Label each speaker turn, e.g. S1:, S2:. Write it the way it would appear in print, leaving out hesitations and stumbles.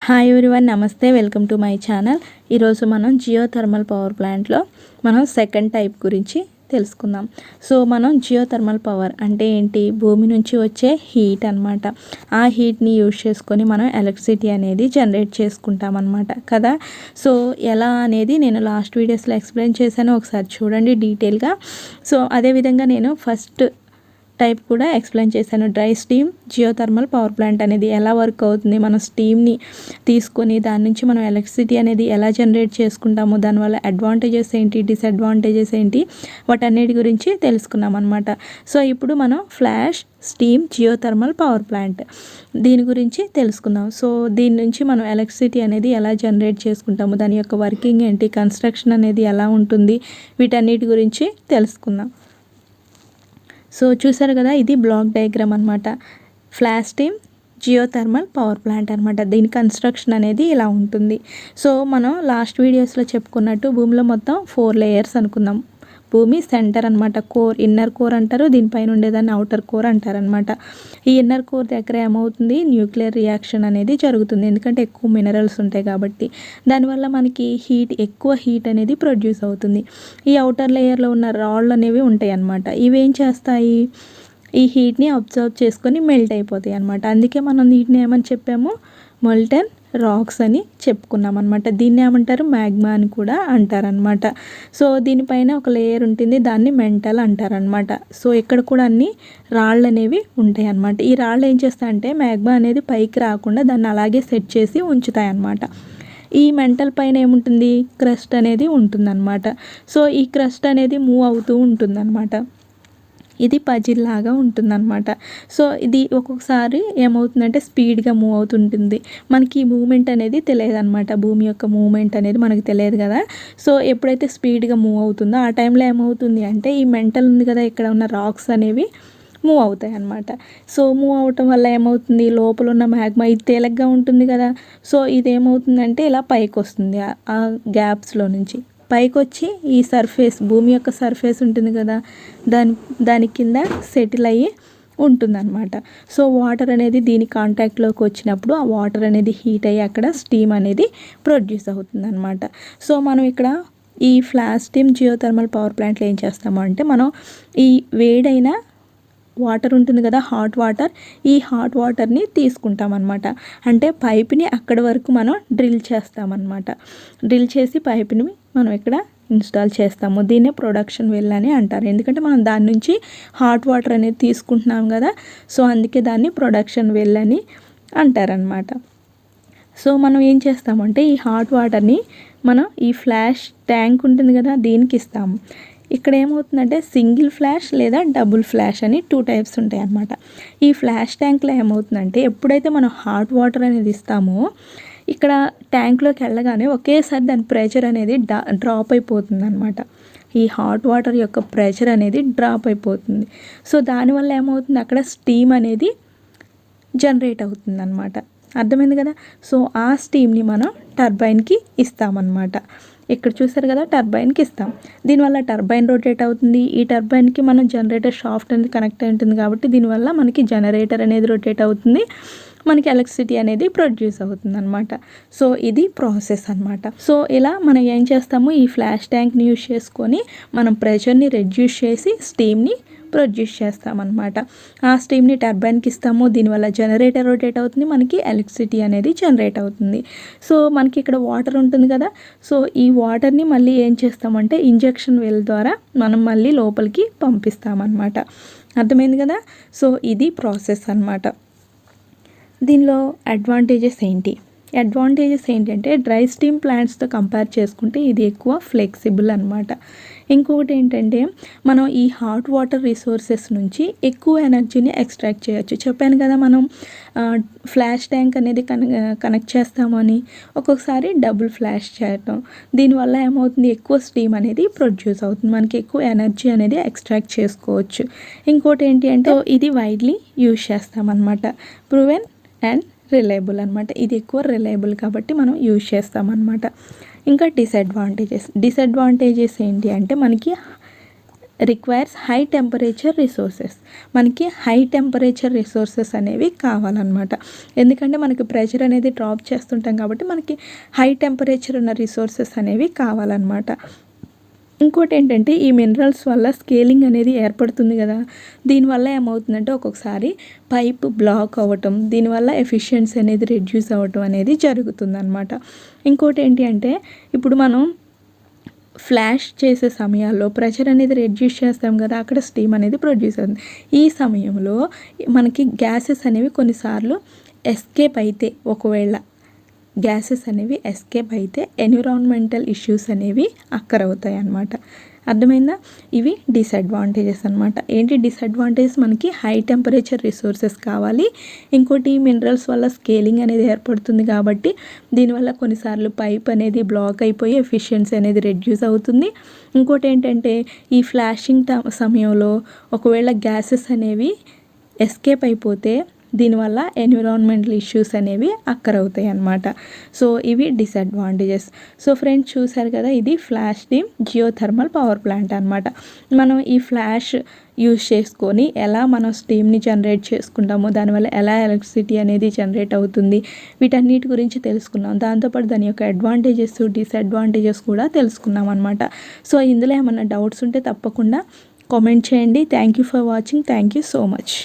S1: Hi everyone, నమస్తే. Welcome to my channel. ఈరోజు మనం జియో థర్మల్ పవర్ ప్లాంట్లో మనం సెకండ్ టైప్ గురించి తెలుసుకుందాం. సో మనం జియో థర్మల్ పవర్ అంటే ఏంటి? భూమి నుంచి వచ్చే హీట్ అనమాట. ఆ హీట్ని యూజ్ చేసుకొని మనం ఎలక్ట్రిసిటీ అనేది జనరేట్ చేసుకుంటాం అనమాట కదా. సో ఎలా అనేది నేను లాస్ట్ వీడియోస్లో ఎక్స్ప్లెయిన్ చేశాను, ఒకసారి చూడండి డీటెయిల్గా. సో అదేవిధంగా నేను ఫస్ట్ టైప్ కూడా ఎక్స్ప్లెయిన్ చేశాను. Dry steam geothermal power plant అనేది ఎలా వర్క్ అవుతుంది, మనం స్టీమ్ని తీసుకొని దాని నుంచి మనం ఎలక్ట్రిసిటీ అనేది ఎలా జనరేట్ చేసుకుంటాము, దానివల్ల అడ్వాంటేజెస్ ఏంటి, డిసడ్వాంటేజెస్ ఏంటి, వాటన్నిటి గురించి తెలుసుకున్నాం అనమాట. సో ఇప్పుడు మనం flash steam geothermal power plant దీని గురించి తెలుసుకుందాం. సో దీని నుంచి మనం ఎలక్ట్రిసిటీ అనేది ఎలా జనరేట్ చేసుకుంటాము, దాని యొక్క వర్కింగ్ ఏంటి, కన్స్ట్రక్షన్ అనేది ఎలా ఉంటుంది, వీటన్నిటి గురించి తెలుసుకుందాం. సో చూసారు కదా, ఇది బ్లాక్ డయాగ్రామ్ అనమాట. Flash steam geothermal power plant అనమాట. దీని కన్స్ట్రక్షన్ అనేది ఇలా ఉంటుంది. సో మనం లాస్ట్ వీడియోస్లో చెప్పుకున్నట్టు భూమిలో మొత్తం 4 లేయర్స్ అనుకుందాం. భూమి సెంటర్ అనమాట, కోర్, ఇన్నర్ కోర్ అంటారు, దీనిపైన ఉండేదాన్ని అవుటర్ కోర్ అంటారనమాట. ఈ ఇన్నర్ కోర్ దగ్గర ఏమవుతుంది, న్యూక్లియర్ రియాక్షన్ అనేది జరుగుతుంది, ఎందుకంటే ఎక్కువ మినరల్స్ ఉంటాయి కాబట్టి. దానివల్ల మనకి ఎక్కువ హీట్ అనేది ప్రొడ్యూస్ అవుతుంది. ఈ అవుటర్ లేయర్లో ఉన్న రాళ్ళు అనేవి ఉంటాయి అన్నమాట. ఇవేం చేస్తాయి, ఈ హీట్ని అబ్జర్వ్ చేసుకొని మెల్ట్ అయిపోతాయి అన్నమాట. అందుకే మనం వీటిని ఏమని చెప్పాము, మొల్టెన్ రాక్స్ అని చెప్పుకున్నాం అనమాట. దీన్ని ఏమంటారు, మ్యాగ్మా అని కూడా అంటారనమాట. సో దీనిపైన ఒక లేయర్ ఉంటుంది, దాన్ని మెంటల్ అంటారనమాట. సో ఇక్కడ కూడా అన్ని రాళ్ళు అనేవి ఉంటాయి అన్నమాట. ఈ రాళ్ళు ఏం చేస్తాయంటే మ్యాగ్మా అనేది పైకి రాకుండా దాన్ని అలాగే సెట్ చేసి ఉంచుతాయి అన్నమాట. ఈ మెంటల్ పైన ఏముంటుంది, క్రస్ట్ అనేది ఉంటుందన్నమాట. సో ఈ క్రస్ట్ అనేది మూవ్ అవుతూ ఉంటుందన్నమాట. ఇది పజిల్ లాగా ఉంటుందన్నమాట. సో ఇది ఒక్కొక్కసారి ఏమవుతుందంటే స్పీడ్గా మూవ్ అవుతుంటుంది. మనకి ఈ మూమెంట్ అనేది తెలియదు అనమాట. భూమి యొక్క మూమెంట్ అనేది మనకు తెలియదు కదా. సో ఎప్పుడైతే స్పీడ్గా మూవ్ అవుతుందో ఆ టైంలో ఏమవుతుంది అంటే ఈ మెంటల్ ఉంది కదా, ఇక్కడ ఉన్న రాక్స్ అనేవి మూవ్ అవుతాయి అన్నమాట. సో మూవ్ అవటం వల్ల ఏమవుతుంది, లోపల ఉన్న మ్యాగ్మా ఇది తేలిగ్గా ఉంటుంది కదా. సో ఇది ఏమవుతుందంటే ఇలా పైకి వస్తుంది, ఆ గ్యాప్స్లో నుంచి పైకి వచ్చి ఈ సర్ఫేస్, భూమి యొక్క సర్ఫేస్ ఉంటుంది కదా, దాని కింద సెటిల్ అయ్యి ఉంటుందన్నమాట. సో వాటర్ అనేది దీని కాంటాక్ట్లోకి వచ్చినప్పుడు ఆ వాటర్ అనేది హీట్ అయ్యి అక్కడ స్టీమ్ అనేది ప్రొడ్యూస్ అవుతుందన్నమాట. సో మనం ఇక్కడ ఈ flash steam geothermal power ప్లాంట్లో ఏం చేస్తాము అంటే, మనం ఈ వేడైన వాటర్ ఉంటుంది కదా, హాట్ వాటర్, ఈ హాట్ వాటర్ని తీసుకుంటాం అనమాట. అంటే పైప్ని అక్కడి వరకు మనం డ్రిల్ చేస్తామన్నమాట. డ్రిల్ చేసి పైప్ని మనం ఇక్కడ ఇన్స్టాల్ చేస్తాము. దీన్నే ప్రొడక్షన్ వెల్ అని అంటారు, ఎందుకంటే మనం దాని నుంచి హాట్ వాటర్ అనేది తీసుకుంటున్నాం కదా. సో అందుకే దాన్ని ప్రొడక్షన్ వెల్ అని అంటారనమాట. సో మనం ఏం చేస్తామంటే ఈ హాట్ వాటర్ని మనం ఈ ఫ్లాష్ ట్యాంక్ ఉంటుంది కదా, దీనికి ఇస్తాము. ఇక్కడ ఏమవుతుందంటే సింగిల్ ఫ్లాష్ లేదా డబుల్ ఫ్లాష్ అని 2 టైప్స్ ఉంటాయి అన్నమాట. ఈ ఫ్లాష్ ట్యాంక్లో ఏమవుతుందంటే ఎప్పుడైతే మనం హాట్ వాటర్ అనేది ఇస్తామో ఇక్కడ ట్యాంక్లోకి వెళ్ళగానే ఒకేసారి దాని ప్రెషర్ అనేది డ్రాప్ అయిపోతుంది అనమాట. ఈ హాట్ వాటర్ యొక్క ప్రెషర్ అనేది డ్రాప్ అయిపోతుంది. సో దానివల్ల ఏమవుతుంది, అక్కడ స్టీమ్ అనేది జనరేట్ అవుతుంది అనమాట. అర్థమైంది కదా. సో ఆ స్టీమ్ని మనం టర్బైన్కి ఇస్తామన్నమాట. ఇక్కడ చూసారు కదా, టర్బైన్కి ఇస్తాం. దీనివల్ల టర్బైన్ రొటేట్ అవుతుంది. ఈ టర్బైన్కి మనం జనరేటర్ షాఫ్ట్ అనేది కనెక్ట్ అయి ఉంటుంది కాబట్టి దీనివల్ల మనకి జనరేటర్ అనేది రొటేట్ అవుతుంది, మనకి ఎలక్ట్రిసిటీ అనేది ప్రొడ్యూస్ అవుతుంది అనమాట. సో ఇది ప్రాసెస్ అనమాట. సో ఇలా మనం ఏం చేస్తాము, ఈ ఫ్లాష్ ట్యాంక్ని యూజ్ చేసుకొని మనం ప్రెషర్ని రెడ్యూస్ చేసి స్టీమ్ని ప్రొడ్యూస్ చేస్తామన్నమాట. ఆ స్టీమ్ని టర్బైన్కి ఇస్తాము. దీనివల్ల జనరేటర్ రొటేట్ అవుతుంది, మనకి ఎలక్ట్రిసిటీ అనేది జనరేట్ అవుతుంది. సో మనకి ఇక్కడ వాటర్ ఉంటుంది కదా. సో ఈ వాటర్ని మళ్ళీ ఏం చేస్తామంటే ఇంజెక్షన్ వెల్ ద్వారా మనం మళ్ళీ లోపలికి పంపిస్తామన్నమాట. అర్థమైంది కదా. సో ఇది ప్రాసెస్ అన్నమాట. దీనిలో అడ్వాంటేజెస్ ఏంటంటే డ్రై స్టీమ్ ప్లాంట్స్తో కంపేర్ చేసుకుంటే ఇది ఎక్కువ ఫ్లెక్సిబుల్ అనమాట. ఇంకొకటి ఏంటంటే మనం ఈ హాట్ వాటర్ రిసోర్సెస్ నుంచి ఎక్కువ ఎనర్జీని ఎక్స్ట్రాక్ట్ చేయొచ్చు. చెప్పాను కదా, మనం ఫ్లాష్ ట్యాంక్ అనేది కనెక్ట్ చేస్తామని, ఒక్కొక్కసారి డబుల్ ఫ్లాష్ చేయటం, దీనివల్ల ఏమవుతుంది, ఎక్కువ స్టీమ్ అనేది ప్రొడ్యూస్ అవుతుంది, మనకి ఎక్కువ ఎనర్జీ అనేది ఎక్స్ట్రాక్ట్ చేసుకోవచ్చు. ఇంకోటి ఏంటి అంటే ఇది వైడ్లీ యూజ్ చేస్తామన్నమాట. ప్రూవెన్ అండ్ రిలయబుల్ అనమాట. ఇది ఎక్కువ రిలయబుల్ కాబట్టి మనం యూజ్ చేస్తామన్నమాట. ఇంకా డిసడ్వాంటేజెస్ ఏంటి అంటే మనకి రిక్వైర్స్ హై టెంపరేచర్ రిసోర్సెస్. మనకి హై టెంపరేచర్ రిసోర్సెస్ అనేవి కావాలన్నమాట. ఎందుకంటే మనకి ప్రెషర్ అనేది డ్రాప్ చేస్తుంటాం కాబట్టి మనకి హై టెంపరేచర్ ఉన్న రిసోర్సెస్ అనేవి కావాలన్నమాట. ఇంకోటి ఏంటంటే ఈ మినరల్స్ వల్ల స్కేలింగ్ అనేది ఏర్పడుతుంది కదా, దీనివల్ల ఏమవుతుందంటే ఒక్కొక్కసారి పైప్ బ్లాక్ అవ్వటం, దీనివల్ల ఎఫిషియన్సీ అనేది రెడ్యూస్ అవ్వటం అనేది జరుగుతుందన్నమాట. ఇంకోటి ఏంటి అంటే ఇప్పుడు మనం ఫ్లాష్ చేసే సమయాల్లో ప్రెషర్ అనేది రెడ్యూస్ చేస్తాం కదా, అక్కడ స్టీమ్ అనేది ప్రొడ్యూస్ అవుతుంది. ఈ సమయంలో మనకి గ్యాసెస్ అనేవి కొన్నిసార్లు ఎస్కేప్ అయితే, ఒకవేళ గ్యాసెస్ అనేవి ఎస్కేప్ అయితే ఎన్విరాన్మెంటల్ ఇష్యూస్ అనేవి అక్కరవుతాయి అన్నమాట. అర్థమైందా? ఇవి డిసడ్వాంటేజెస్ అనమాట. ఏంటి డిసడ్వాంటేజెస్? మనకి హై టెంపరేచర్ రిసోర్సెస్ కావాలి. ఇంకోటి మినరల్స్ వల్ల స్కేలింగ్ అనేది ఏర్పడుతుంది కాబట్టి దీనివల్ల కొన్నిసార్లు పైప్ అనేది బ్లాక్ అయిపోయి ఎఫిషియన్సీ అనేది రెడ్యూస్ అవుతుంది. ఇంకోటి ఏంటంటే ఈ ఫ్లాషింగ్ సమయంలో ఒకవేళ గ్యాసెస్ అనేవి ఎస్కేప్ అయిపోతే దీనివల్ల ఎన్విరాన్మెంటల్ ఇష్యూస్ అనేవి అక్కరవుతాయి అన్నమాట. సో ఇవి డిసడ్వాంటేజెస్. సో ఫ్రెండ్స్ చూసారు కదా, ఇది flash steam geothermal power plant అనమాట. మనం ఈ ఫ్లాష్ యూజ్ చేసుకొని ఎలా మనం స్టీమ్ని జనరేట్ చేసుకుంటామో, దానివల్ల ఎలా ఎలక్ట్రిసిటీ అనేది జనరేట్ అవుతుంది, వీటన్నిటి గురించి తెలుసుకున్నాం. దాంతోపాటు దాని యొక్క అడ్వాంటేజెస్, డిసడ్వాంటేజెస్ కూడా తెలుసుకున్నాం అనమాట. సో ఇందులో ఏమైనా డౌట్స్ ఉంటే తప్పకుండా కామెంట్ చేయండి. Thank you for watching. Thank you so much.